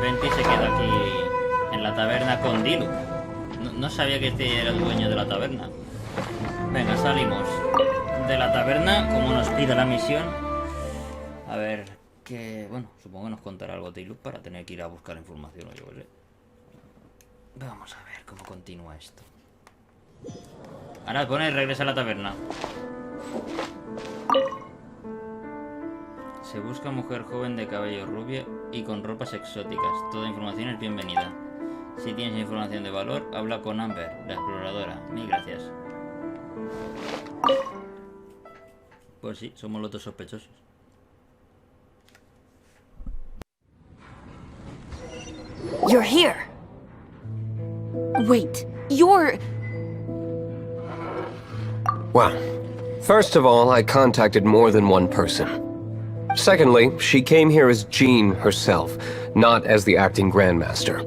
Venti se queda aquí en la taberna con Diluc. No sabía que este era el dueño de la taberna. Venga, salimos de la taberna como nos pide la misión. A ver, que... Bueno, supongo que nos contará algo Diluc para tener que ir a buscar información o yo qué sé. Vamos a ver cómo continúa esto. Ahora pone regresa a la taberna. Se busca mujer joven de cabello rubio y con ropas exóticas. Toda información es bienvenida. Si tienes información de valor, habla con Amber, la exploradora. Mil gracias. Pues sí, somos los dos sospechosos. You're here. Wait, you're... Well, first of all, I contacted more than one person. Secondly, she came here as Jean herself, not as the acting Grandmaster.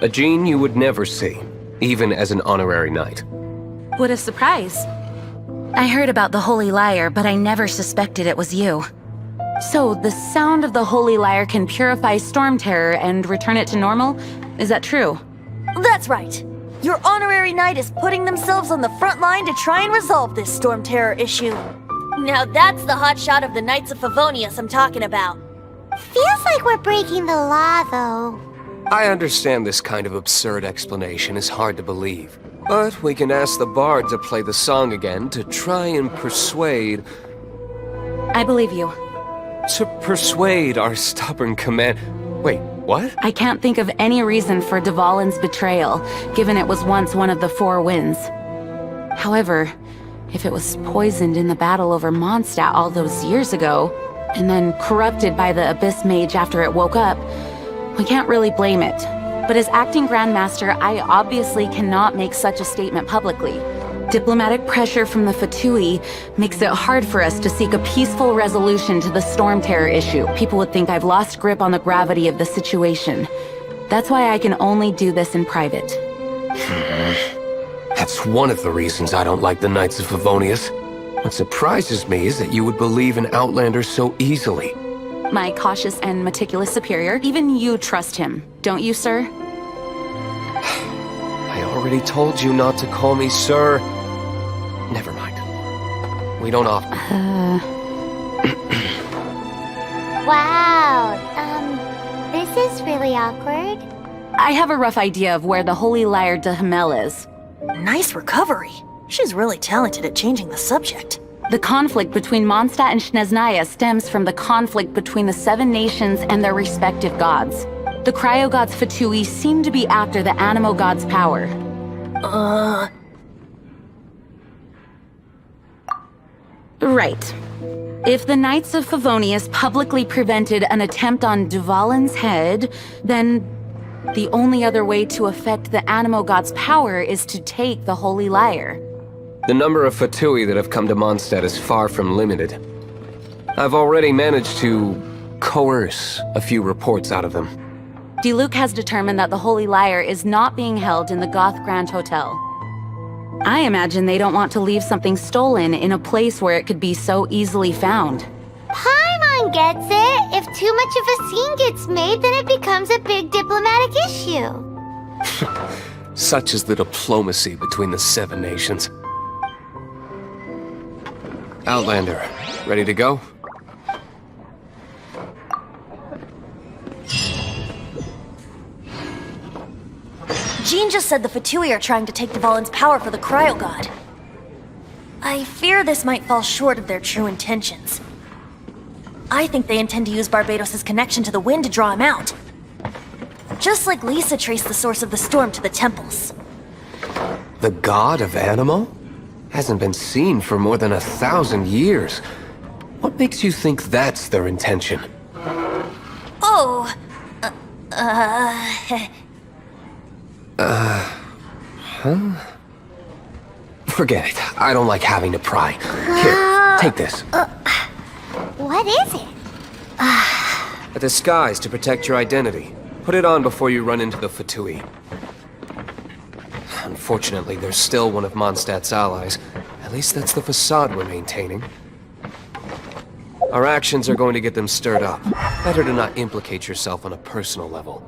A Jean you would never see, even as an honorary knight. What a surprise. I heard about the Holy Lyre, but I never suspected it was you. So, the sound of the Holy Lyre can purify Storm Terror and return it to normal? Is that true? That's right. Your honorary knight is putting themselves on the front line to try and resolve this Storm Terror issue. Now that's the hotshot of the Knights of Favonius I'm talking about. Feels like we're breaking the law, though. I understand this kind of absurd explanation is hard to believe, but we can ask the bard to play the song again to try and persuade... I believe you. To persuade our stubborn command... Wait, what? I can't think of any reason for Dvalin's betrayal, given it was once one of the Four Winds. However, if it was poisoned in the battle over Mondstadt all those years ago, and then corrupted by the Abyss Mage after it woke up, we can't really blame it. But as acting Grandmaster, I obviously cannot make such a statement publicly. Diplomatic pressure from the Fatui makes it hard for us to seek a peaceful resolution to the Storm Terror issue. People would think I've lost grip on the gravity of the situation. That's why I can only do this in private. That's one of the reasons I don't like the Knights of Favonius. What surprises me is that you would believe in Outlander so easily. My cautious and meticulous superior, even you trust him, don't you, sir? I already told you not to call me sir. Never mind. We don't often... Wow, this is really awkward. I have a rough idea of where the Holy Lyre de Himmel is. Nice recovery. She's really talented at changing the subject. The conflict between Mondstadt and Snezhnaya stems from the conflict between the Seven Nations and their respective gods. The cryo-gods Fatui seem to be after the Animo god's power. Right. If the Knights of Favonius publicly prevented an attempt on Dvalin's head, then the only other way to affect the Animo god's power is to take the Holy Lyre. The number of Fatui that have come to Mondstadt is far from limited. I've already managed to coerce a few reports out of them. Diluc has determined that the Holy Lyre is not being held in the Goth Grand Hotel. I imagine they don't want to leave something stolen in a place where it could be so easily found. Paimon gets it. If too much of a scene gets made, then it becomes a big diplomatic issue. Such is the diplomacy between the Seven Nations. Outlander, ready to go? Jean just said the Fatui are trying to take Dvalin's power for the Cryo God. I fear this might fall short of their true intentions. I think they intend to use Barbados' connection to the wind to draw him out. Just like Lisa traced the source of the storm to the temples. The god of Animo? Hasn't been seen for more than 1,000 years. What makes you think that's their intention? Oh... Forget it. I don't like having to pry. Here, take this. What is it? A disguise to protect your identity. Put it on before you run into the Fatui. Unfortunately, there's still one of Mondstadt's allies. At least that's the facade we're maintaining. Our actions are going to get them stirred up. Better to not implicate yourself on a personal level.